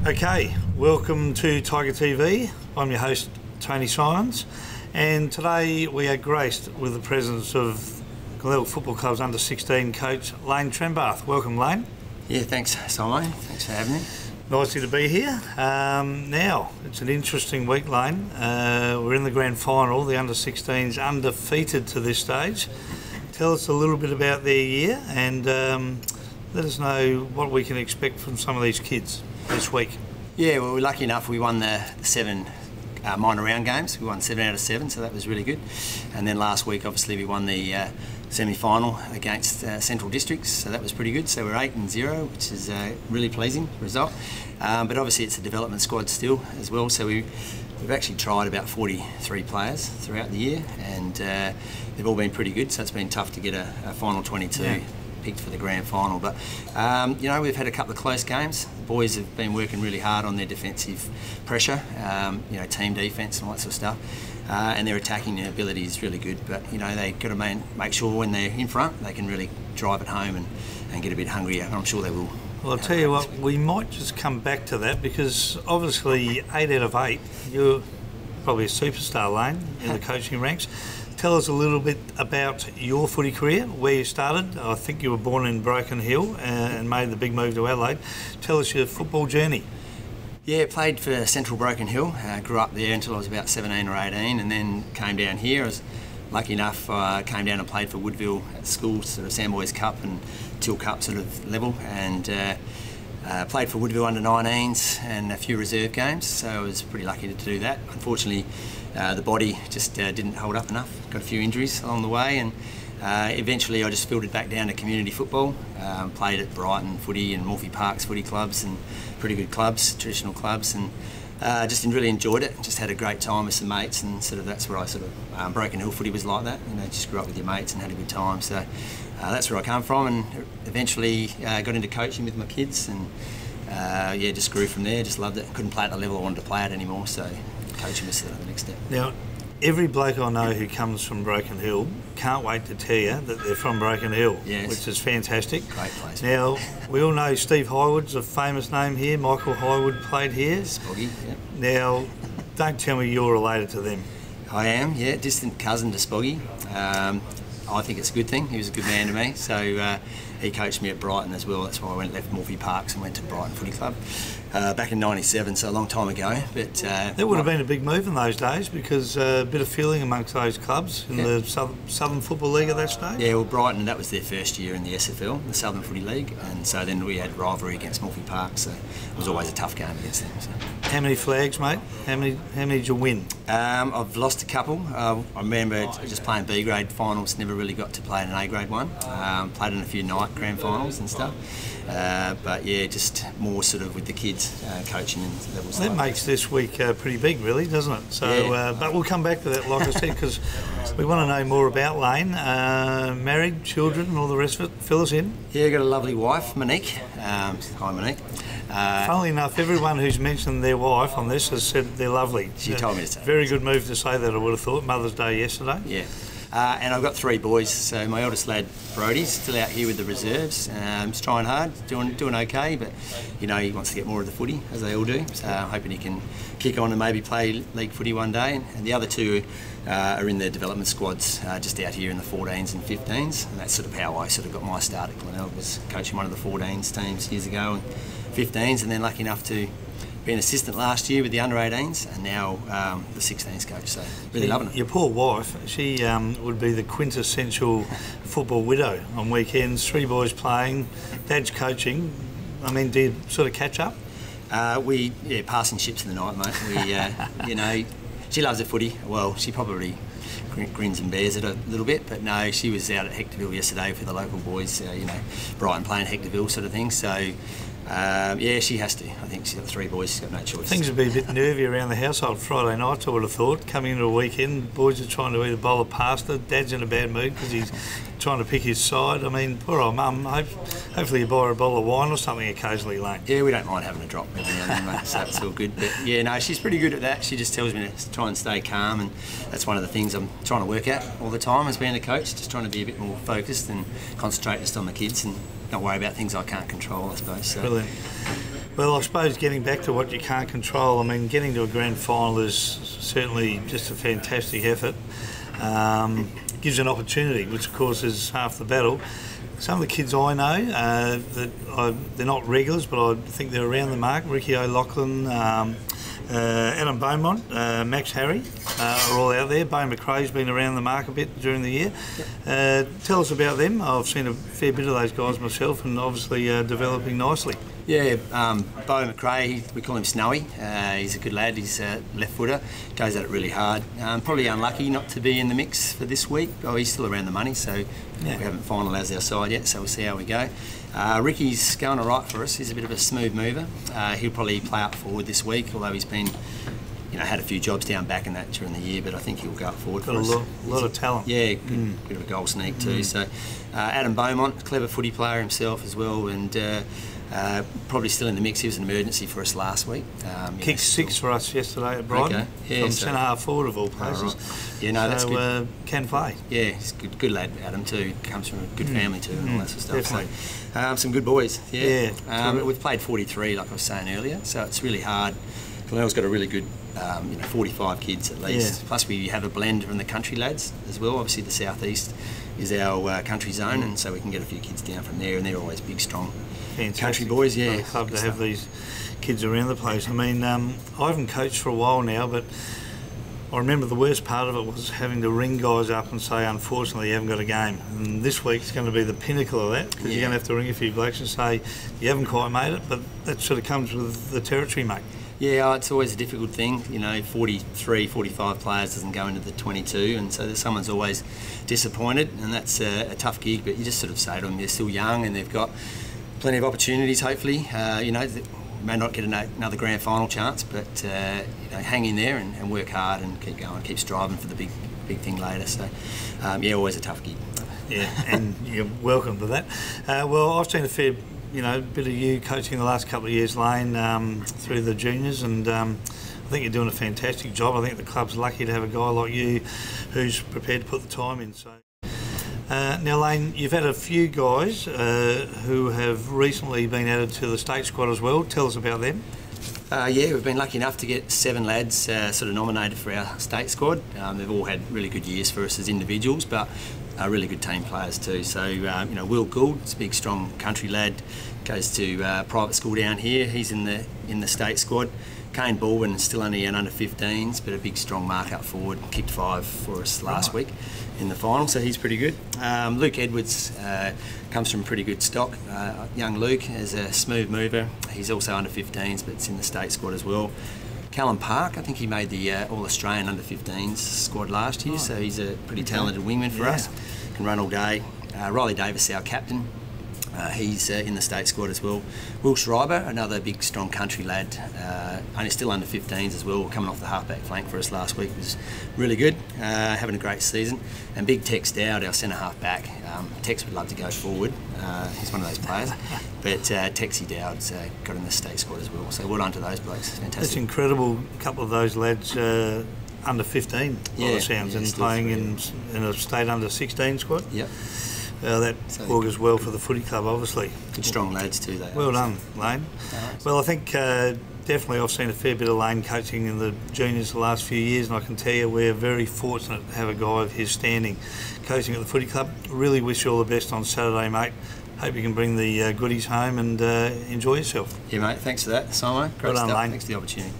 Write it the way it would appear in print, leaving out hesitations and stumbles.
Okay, welcome to Tiger TV. I'm your host, Tony Symonds, and today we are graced with the presence of Glenelg Football Club's under-16 coach, Layne Trembath. Welcome, Layne. Yeah, thanks, Simon. Thanks for having me. Nice to be here. Now, it's an interesting week, Layne. We're in the grand final. The under-16's undefeated to this stage. Tell us a little bit about their year and let us know what we can expect from some of these kids this week. Yeah, well, we're lucky enough. We won the 7 minor round games. We won 7 out of 7, so that was really good. And then last week, obviously, we won the semi-final against Central Districts, so that was pretty good. So we're 8-0, which is a really pleasing result. But obviously, it's a development squad still as well. So we've actually tried about 43 players throughout the year, and they've all been pretty good. So it's been tough to get a final 22. Yeah. Picked for the grand final, but you know, we've had a couple of close games. The boys have been working really hard on their defensive pressure, you know, team defence and all that sort of stuff, and their attacking ability is really good. But you know, they've got to make sure when they're in front, they can really drive it home and get a bit hungrier. I'm sure they will. Well, I'll tell you what, we might just come back to that because obviously 8 out of 8, you're probably a superstar, Layne, in the coaching ranks. Tell us a little bit about your footy career, where you started. I think you were born in Broken Hill and made the big move to Adelaide. Tell us your football journey. Yeah, played for Central Broken Hill. Grew up there until I was about 17 or 18, and then came down here. I was lucky enough, came down and played for Woodville at school, sort of Sandboys Cup and Till Cup sort of level, and played for Woodville under-19s and a few reserve games, so I was pretty lucky to do that. Unfortunately, the body just didn't hold up enough. Got a few injuries along the way, and eventually I just filtered back down to community football. Played at Brighton Footy and Morphy Parks Footy clubs, and pretty good clubs, traditional clubs, and just really enjoyed it. Just had a great time with some mates, and sort of that's where I sort of Broken Hill footy was like that. You know, just grew up with your mates and had a good time. So that's where I come from, and eventually got into coaching with my kids, and yeah, just grew from there. Just loved it. Couldn't play at the level I wanted to play at anymore, so coaching was the next step. Now, every bloke I know who comes from Broken Hill can't wait to tell you that they're from Broken Hill, yes, which is fantastic. Great place. Now, we all know Steve Highwood's a famous name here. Michael Highwood played here. Spoggy, yeah. Now, don't tell me you're related to them. I am, yeah, distant cousin to Spoggy. I think it's a good thing. He was a good man to me. So he coached me at Brighton as well. That's why I left Morphy Parks and went to Brighton Footy Club back in '97, so a long time ago. But that would have been a big move in those days because a bit of feeling amongst those clubs in the Southern Football League at that stage. Yeah, well, Brighton, that was their first year in the SFL, the Southern Footy League, and so then we had rivalry against Morphy Parks, so it was always a tough game against them. So. How many flags, mate? How many did you win? I've lost a couple. I remember just playing B grade finals, never really got to play in an A grade one. Played in a few night grand finals and stuff. But yeah, just more sort of with the kids coaching and levels. That makes this week pretty big, really, doesn't it? So, yeah. But we'll come back to that, like I said, because we want to know more about Layne. Married, children, and all the rest of it. Fill us in. Yeah, got a lovely wife, Monique. Hi, Monique. Funnily enough, everyone who's mentioned their wife on this has said they're lovely. She told me to say. Very good move to say that, I would have thought. Mother's Day yesterday. Yeah. And I've got 3 boys, so my eldest lad, Brody's still out here with the reserves. He's trying hard, doing okay, but you know, he wants to get more of the footy, as they all do. So I'm hoping he can kick on and maybe play league footy one day. And the other 2 are in the development squads, just out here in the 14s and 15s. And that's sort of how I sort of got my start at Glenelg, was coaching one of the 14s teams years ago and 15s, and then lucky enough to be an assistant last year with the under-18s, and now the 16s coach, so really loving it. Your poor wife, she would be the quintessential football widow on weekends, 3 boys playing, dad's coaching. I mean, do you sort of catch up? Yeah, passing ships in the night, mate. We, you know, she loves the footy. Well, she probably grins and bears it a little bit, but no, she was out at Hectorville yesterday for the local boys, you know, Brighton playing Hectorville sort of thing, so yeah, she has to. I think she's got 3 boys, she's got no choice. Things would be a bit nervy around the household Friday nights, I would have thought. Coming into a weekend, boys are trying to eat a bowl of pasta, dad's in a bad mood because he's trying to pick his side. I mean, poor old mum, hopefully you buy her a bottle of wine or something occasionally, Layne. Yeah, we don't mind having a drop every now and then, mate, so it's all good. But yeah, no, she's pretty good at that. She just tells me to try and stay calm, and that's one of the things I'm trying to work at all the time as being a coach, just trying to be a bit more focused and concentrate just on the kids and not worry about things I can't control, I suppose. So. Brilliant. Well, I suppose getting back to what you can't control, I mean, getting to a grand final is certainly just a fantastic effort. Gives you an opportunity, which of course is half the battle. Some of the kids I know, they're not regulars, but I think they're around the mark. Ricky O'Loughlin, Adam Beaumont, Max Harry are all out there. Bo McRae's been around the mark a bit during the year. Tell us about them. I've seen a fair bit of those guys myself, and obviously developing nicely. Yeah, Bo McRae, we call him Snowy. He's a good lad. He's a left footer. Goes at it really hard. Probably unlucky not to be in the mix for this week. Oh, he's still around the money, so we haven't finalised our side yet, so we'll see how we go. Ricky's going all right for us. He's a bit of a smooth mover. He'll probably play up forward this week, although he's been, had a few jobs down back and that during the year, but I think he'll go up forward for us. Got a lot of talent. Yeah, bit of a goal sneak too. So Adam Beaumont, clever footy player himself as well, and probably still in the mix. He was an emergency for us last week. Kicked 6 for us yesterday at Brighton. Okay. Yeah, from centre half forward of all places. Right. Yeah, no, that's good. Can play. Yeah, he's good lad, Adam too. Comes from a good family too, and all that sort of stuff. Definitely. So, some good boys. Yeah. We've played 43, like I was saying earlier, so it's really hard. Glenelg's got a really good, 45 kids at least. Yeah. Plus we have a blend from the country lads as well. Obviously the southeast is our country zone, and so we can get a few kids down from there, and they're always big, strong country boys. Yeah, club to have these kids around the place. I mean, I haven't coached for a while now, but I remember the worst part of it was having to ring guys up and say, unfortunately, you haven't got a game. And this week's going to be the pinnacle of that, because you're going to have to ring a few blokes and say, you haven't quite made it, but that sort of comes with the territory, mate. Yeah, it's always a difficult thing. 43, 45 players doesn't go into the 22, and so someone's always disappointed, and that's a tough gig, but you just sort of say to them, they're still young and they've got plenty of opportunities, hopefully. They may not get another grand final chance, but hang in there and work hard and keep going, keep striving for the big thing later. So, always a tough gig. Yeah, and you're welcome to that. Well, I've seen a fair bit of you coaching the last couple of years, Layne, through the juniors, and I think you're doing a fantastic job. I think the club's lucky to have a guy like you who's prepared to put the time in. So, now, Layne, you've had a few guys who have recently been added to the state squad as well. Tell us about them. We've been lucky enough to get 7 lads sort of nominated for our state squad. They've all had really good years for us as individuals, but really good team players too. So, Will Gould, it's a big, strong country lad, goes to private school down here. He's in the state squad. Kane Baldwin is still only an under-15s, but a big, strong mark up forward. Kicked 5 for us last week in the final, so he's pretty good. Luke Edwards comes from pretty good stock. Young Luke is a smooth mover. He's also under-15s, but it's in the state squad as well. Callum Park, I think he made the All-Australian under-15s squad last year, so he's a pretty talented wingman for us. Can run all day. Riley Davis, our captain. He's in the state squad as well. Will Schreiber, another big, strong country lad, only still under 15s as well, coming off the halfback flank for us last week. Was really good, having a great season. And big Tex Dowd, our centre halfback. Tex would love to go forward. He's one of those players. But Texie Dowd's got in the state squad as well. So well done to those blokes. Fantastic. It's incredible. A couple of those lads under 15, by the sounds, and playing in a state under 16 squad. Yep. That augurs well for the footy club, obviously. Good, strong lads too, they Well done, Layne. Well, I think definitely I've seen a fair bit of Layne coaching in the juniors the last few years, and I can tell you we're very fortunate to have a guy of his standing coaching at the footy club. Really wish you all the best on Saturday, mate. Hope you can bring the goodies home and enjoy yourself. Yeah, mate. Thanks for that, Simon. Great well done, stuff. Layne. Thanks for the opportunity.